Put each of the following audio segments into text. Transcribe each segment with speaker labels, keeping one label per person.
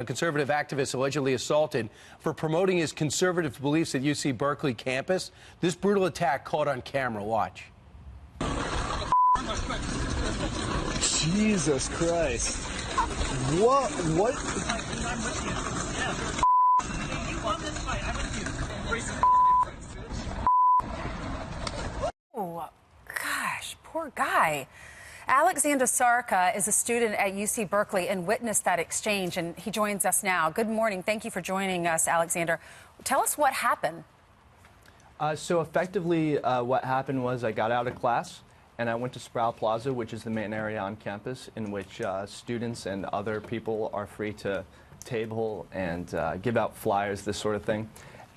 Speaker 1: A conservative activist allegedly assaulted for promoting his conservative beliefs at UC Berkeley campus. This brutal attack caught on camera. Watch.
Speaker 2: Jesus Christ. What?
Speaker 3: Oh, gosh, poor guy. Alexander Sarka is a student at UC Berkeley and witnessed that exchange, and he joins us now. Good morning. Thank you for joining us, Alexander. Tell us what happened.
Speaker 4: So effectively, what happened was I got out of class and I went to Sproul Plaza, which is the main area on campus in which students and other people are free to table and give out flyers, this sort of thing.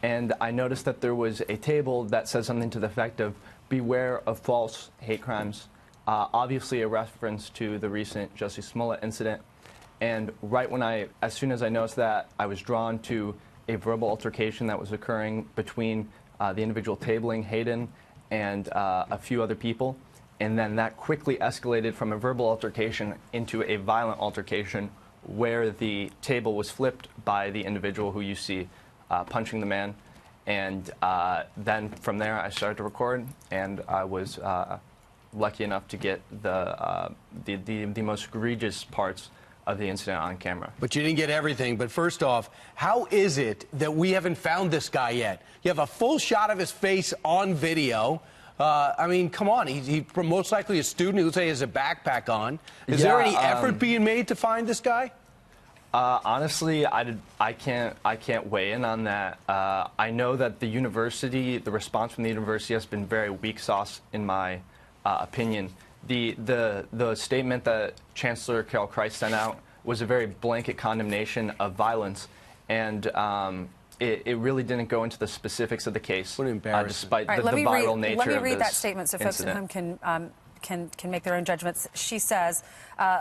Speaker 4: And I noticed that there was a table that said something to the effect of "Beware of false hate crimes." Obviously a reference to the recent Jussie Smollett incident. And as soon as I noticed that, I was drawn to a verbal altercation that was occurring between the individual tabling, Hayden, and a few other people. And then that quickly escalated from a verbal altercation into a violent altercation where the table was flipped by the individual who you see punching the man. And then from there, I started to record, and I was lucky enough to get the most egregious parts of the incident on camera.
Speaker 1: But you didn't get everything. But first off, how is it that we haven't found this guy yet? You have a full shot of his face on video. I mean, come on. He's most likely a student who, say, has a backpack on. Is there any effort being made to find this guy?
Speaker 4: Honestly, I can't weigh in on that. I know that the response from the university has been very weak sauce, in my opinion. The statement that Chancellor Carol Christ sent out was a very blanket condemnation of violence, and it really didn't go into the specifics of the case.
Speaker 1: What an embarrassment.
Speaker 4: Despite
Speaker 3: Right,
Speaker 4: the viral nature of this
Speaker 3: Let me read that statement so folks at home can make their own judgments. She says,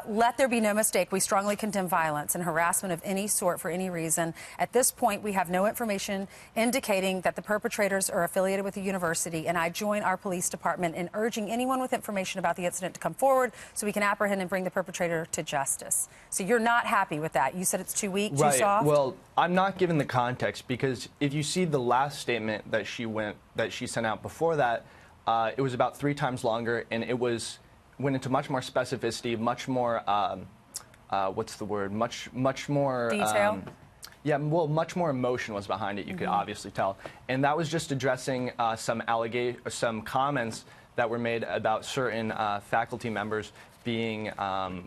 Speaker 3: let there be no mistake, we strongly condemn violence and harassment of any sort for any reason. At this point, we have no information indicating that the perpetrators are affiliated with the university, and I join our police department in urging anyone with information about the incident to come forward so we can apprehend and bring the perpetrator to justice. So you're not happy with that. You said it's too weak, too soft?
Speaker 4: Well, I'm not given the context, because if you see the last statement that she sent out before that, it was about 3 times longer, and it went into much more specificity, much more, what's the word? Much more
Speaker 3: detail.
Speaker 4: Yeah, well, much more emotion was behind it. You could obviously tell, and that was just addressing some comments that were made about certain faculty members being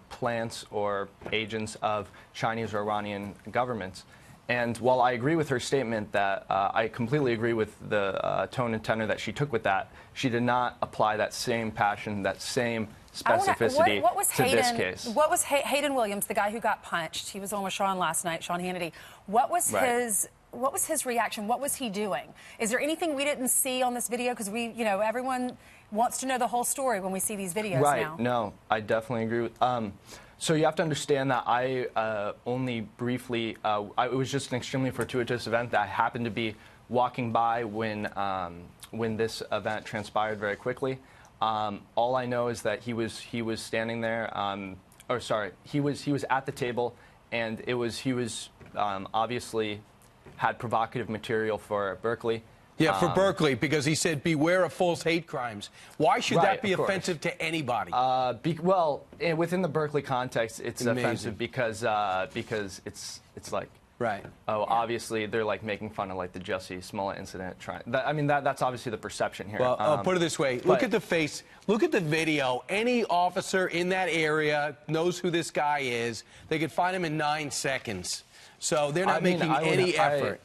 Speaker 4: plants or agents of Chinese or Iranian governments. And while I agree with her statement that I completely agree with the tone and tenor that she took with that, she did not apply that same passion, that same specificity to this case.
Speaker 3: What was Hayden Williams, the guy who got punched? He was on with Sean last night, Sean Hannity. What was his reaction? What was he doing? Is there anything we didn't see on this video? Because everyone wants to know the whole story when we see these videos now.
Speaker 4: Right. No, I definitely agree with. So you have to understand that I only briefly, it was just an extremely fortuitous event that I happened to be walking by when this event transpired very quickly. All I know is that he was standing there, he was at the table, and he was obviously had provocative material for Berkeley.
Speaker 1: Yeah, for Berkeley, because he said, beware of false hate crimes. Why should that be offensive to anybody?
Speaker 4: Well, within the Berkeley context, it's offensive because it's like, obviously they're like making fun of like the Jussie Smollett incident. That's obviously the perception here.
Speaker 1: Well, I'll put it this way. Look at the face. Look at the video. Any officer in that area knows who this guy is. They could find him in 9 seconds. So they're not making any effort.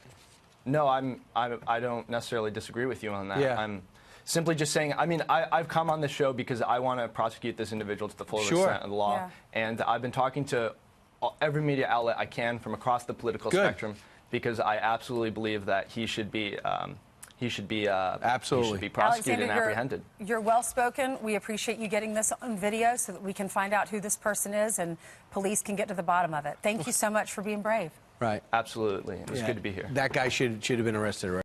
Speaker 4: No, I don't necessarily disagree with you on that.
Speaker 1: Yeah.
Speaker 4: I'm simply just saying, I've come on this show because I want to prosecute this individual to the full extent of the law. Yeah. And I've been talking to every media outlet I can from across the political spectrum, because I absolutely believe that he should be prosecuted
Speaker 3: Alexander,
Speaker 4: and apprehended.
Speaker 3: You're well-spoken. We appreciate you getting this on video so that we can find out who this person is and police can get to the bottom of it. Thank you so much for being brave.
Speaker 1: Right.
Speaker 4: Absolutely. It was good to be here.
Speaker 1: That guy should have been arrested, right?